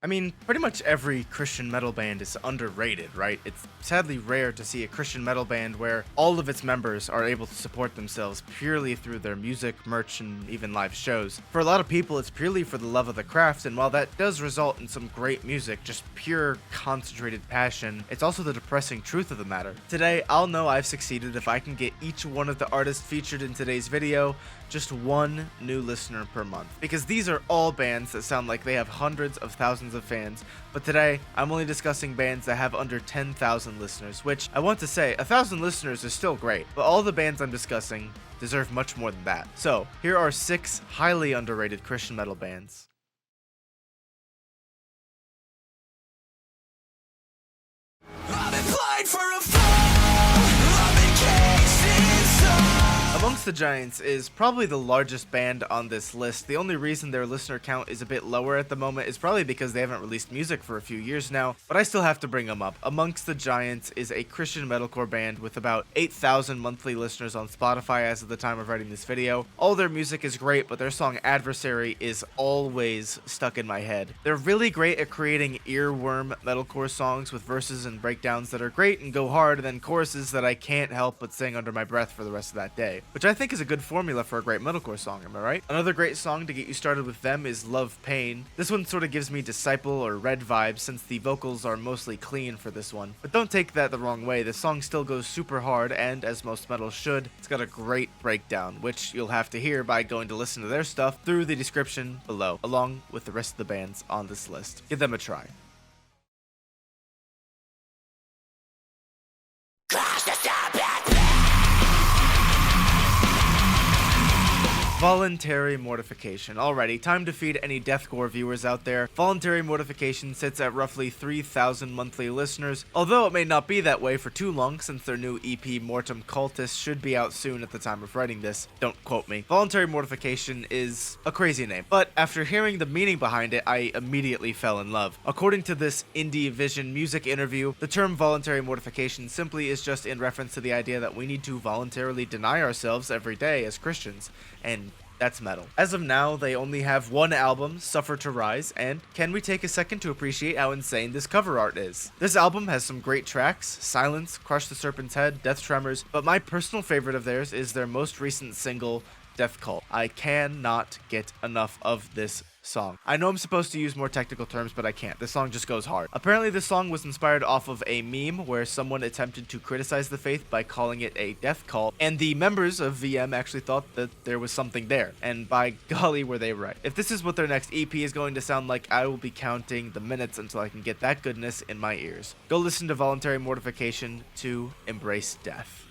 I mean, pretty much every Christian metal band is underrated, right? It's sadly rare to see a Christian metal band where all of its members are able to support themselves purely through their music, merch, and even live shows. For a lot of people, it's purely for the love of the craft, and while that does result in some great music, just pure, concentrated passion, it's also the depressing truth of the matter. Today, I'll know I've succeeded if I can get each one of the artists featured in today's video just one new listener per month. Because these are all bands that sound like they have hundreds of thousands of fans, but today I'm only discussing bands that have under 10,000 listeners, which I want to say 1,000 listeners is still great, but all the bands I'm discussing deserve much more than that. So here are 6 highly underrated Christian metal bands. I've been playing for a Amongst the Giants is probably the largest band on this list. The only reason their listener count is a bit lower at the moment is probably because they haven't released music for a few years now, but I still have to bring them up. Amongst the Giants is a Christian metalcore band with about 8,000 monthly listeners on Spotify as of the time of writing this video. All their music is great, but their song Adversary is always stuck in my head. They're really great at creating earworm metalcore songs with verses and breakdowns that are great and go hard, and then choruses that I can't help but sing under my breath for the rest of that day, which I think is a good formula for a great metalcore song, am I right? Another great song to get you started with them is Love Pain. This one sort of gives me Disciple or Red vibes since the vocals are mostly clean for this one. But don't take that the wrong way, the song still goes super hard, and as most metal should, it's got a great breakdown, which you'll have to hear by going to listen to their stuff through the description below, along with the rest of the bands on this list. Give them a try. Voluntary Mortification. Alrighty, time to feed any deathcore viewers out there. Voluntary Mortification sits at roughly 3,000 monthly listeners, although it may not be that way for too long since their new EP Mortem Cultus should be out soon at the time of writing this. Don't quote me. Voluntary Mortification is a crazy name, but after hearing the meaning behind it, I immediately fell in love. According to this Indie Vision music interview, the term voluntary mortification simply is just in reference to the idea that we need to voluntarily deny ourselves every day as Christians, and that's metal. As of now, they only have one album, Suffer to Rise, and can we take a second to appreciate how insane this cover art is? This album has some great tracks, Silence, Crush the Serpent's Head, Death Tremors, but my personal favorite of theirs is their most recent single, Death Cult. I cannot get enough of this song. I know I'm supposed to use more technical terms, but I can't. This song just goes hard. Apparently, this song was inspired off of a meme where someone attempted to criticize the faith by calling it a death cult, and the members of VM actually thought that there was something there, and by golly were they right. If this is what their next EP is going to sound like, I will be counting the minutes until I can get that goodness in my ears. Go listen to Voluntary Mortification to Embrace Death.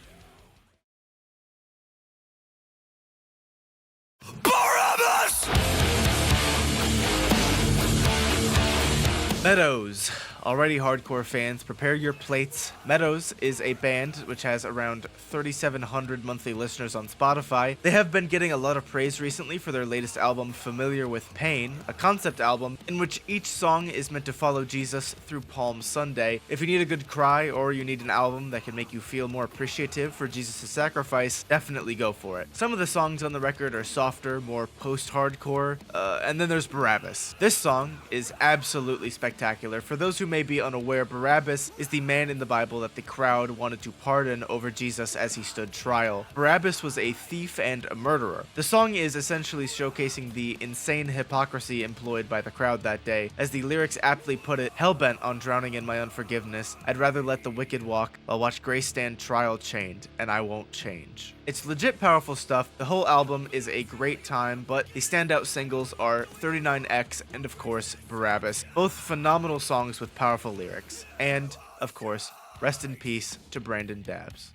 Meadows. Already hardcore fans, prepare your plates. Meadows is a band which has around 3,700 monthly listeners on Spotify. They have been getting a lot of praise recently for their latest album, Familiar with Pain, a concept album in which each song is meant to follow Jesus through Palm Sunday. If you need a good cry or you need an album that can make you feel more appreciative for Jesus' sacrifice, definitely go for it. Some of the songs on the record are softer, more post-hardcore, and then there's Barabbas. This song is absolutely spectacular. For those who may be unaware, Barabbas is the man in the Bible that the crowd wanted to pardon over Jesus as he stood trial. Barabbas was a thief and a murderer. The song is essentially showcasing the insane hypocrisy employed by the crowd that day. As the lyrics aptly put it, hellbent on drowning in my unforgiveness, I'd rather let the wicked walk, while watch grace stand trial chained, and I won't change. It's legit powerful stuff. The whole album is a great time, but the standout singles are 39X and of course Barabbas, both phenomenal songs with powerful lyrics. And, of course, rest in peace to Brandon Dabbs.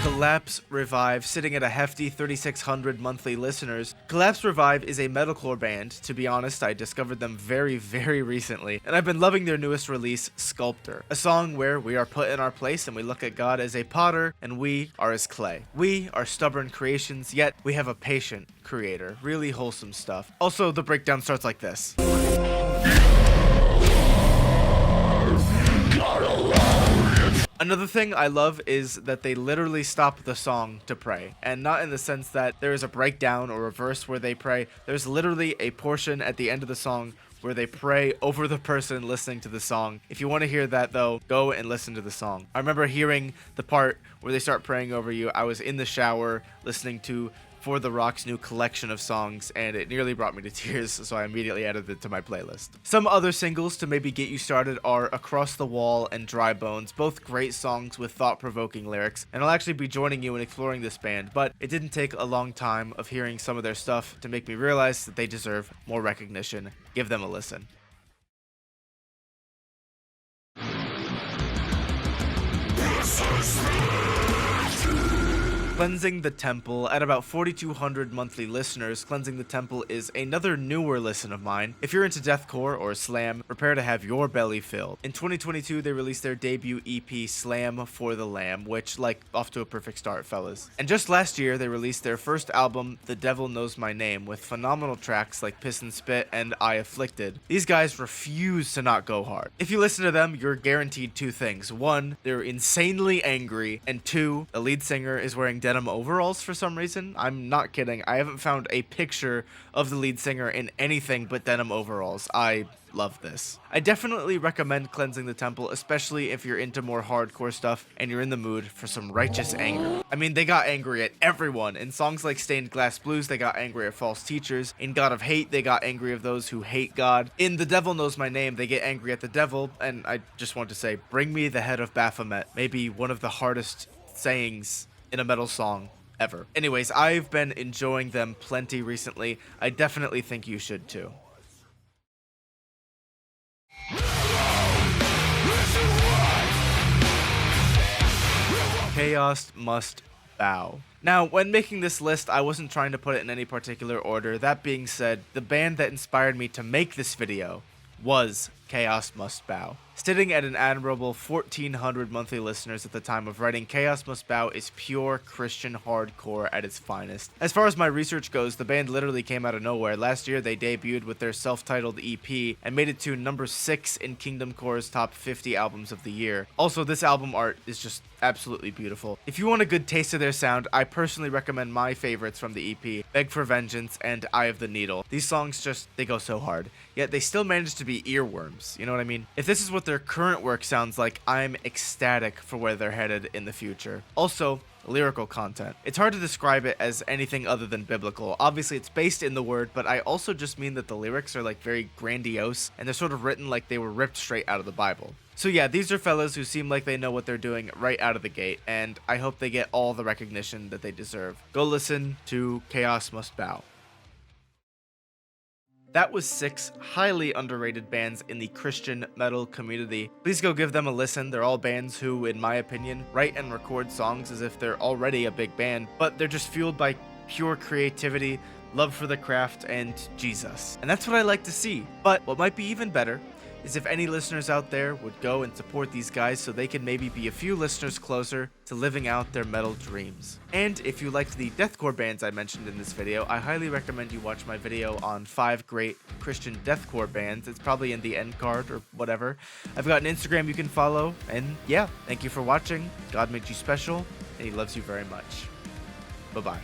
Collapse Revive, sitting at a hefty 3,600 monthly listeners. Collapse Revive is a metalcore band. To be honest, I discovered them very recently, and I've been loving their newest release, Sculptor, a song where we are put in our place and we look at God as a potter and we are as clay. We are stubborn creations, yet we have a patient creator. Really wholesome stuff. Also, the breakdown starts like this. Another thing I love is that they literally stop the song to pray, and not in the sense that there is a breakdown or a verse where they pray. There's literally a portion at the end of the song where they pray over the person listening to the song. If you want to hear that though, go and listen to the song. I remember hearing the part where they start praying over you. I was in the shower listening to For the Rock's new collection of songs, and it nearly brought me to tears, so I immediately added it to my playlist. Some other singles to maybe get you started are Across the Wall and Dry Bones, both great songs with thought-provoking lyrics, and I'll actually be joining you in exploring this band, but it didn't take a long time of hearing some of their stuff to make me realize that they deserve more recognition. Give them a listen. Cleansing the Temple. At about 4,200 monthly listeners, Cleansing the Temple is another newer listen of mine. If you're into deathcore or slam, prepare to have your belly filled. In 2022, they released their debut EP, Slam for the Lamb, which, off to a perfect start, fellas. And just last year, they released their first album, The Devil Knows My Name, with phenomenal tracks like Piss and Spit and I Afflicted. These guys refuse to not go hard. If you listen to them, you're guaranteed two things. One, they're insanely angry, and two, the lead singer is wearing denim overalls for some reason. I'm not kidding. I haven't found a picture of the lead singer in anything but denim overalls. I love this. I definitely recommend Cleansing the Temple, especially if you're into more hardcore stuff and you're in the mood for some righteous anger. I mean, they got angry at everyone. In songs like Stained Glass Blues, they got angry at false teachers. In God of Hate, they got angry of those who hate God. In The Devil Knows My Name, they get angry at the devil. And I just want to say, bring me the head of Baphomet. Maybe one of the hardest sayings in a metal song ever. Anyways, I've been enjoying them plenty recently. I definitely think you should too. Chaos Must Bow. Now, when making this list, I wasn't trying to put it in any particular order. That being said, the band that inspired me to make this video was Chaos Must Bow. Sitting at an admirable 1,400 monthly listeners at the time of writing, Chaos Must Bow is pure Christian hardcore at its finest. As far as my research goes, the band literally came out of nowhere. Last year, they debuted with their self-titled EP and made it to number 6 in Kingdom Core's top 50 albums of the year. Also, this album art is just absolutely beautiful. If you want a good taste of their sound, I personally recommend my favorites from the EP, Beg for Vengeance and Eye of the Needle. These songs they go so hard, yet they still manage to be earworms, you know what I mean? If this is what their current work sounds like, I'm ecstatic for where they're headed in the future. Also, lyrical content. It's hard to describe it as anything other than biblical. Obviously, it's based in the word, but I also just mean that the lyrics are very grandiose, and they're sort of written like they were ripped straight out of the Bible. So yeah, these are fellas who seem like they know what they're doing right out of the gate, and I hope they get all the recognition that they deserve. Go listen to Chaos Must Bow. That was 6 highly underrated bands in the Christian metal community. Please go give them a listen. They're all bands who, in my opinion, write and record songs as if they're already a big band, but they're just fueled by pure creativity, love for the craft, and Jesus. And that's what I like to see. But what might be even better is if any listeners out there would go and support these guys so they can maybe be a few listeners closer to living out their metal dreams. And if you liked the deathcore bands I mentioned in this video, I highly recommend you watch my video on 5 great Christian deathcore bands. It's probably in the end card or whatever. I've got an Instagram you can follow, and yeah, thank you for watching. God made you special, and he loves you very much. Bye-bye.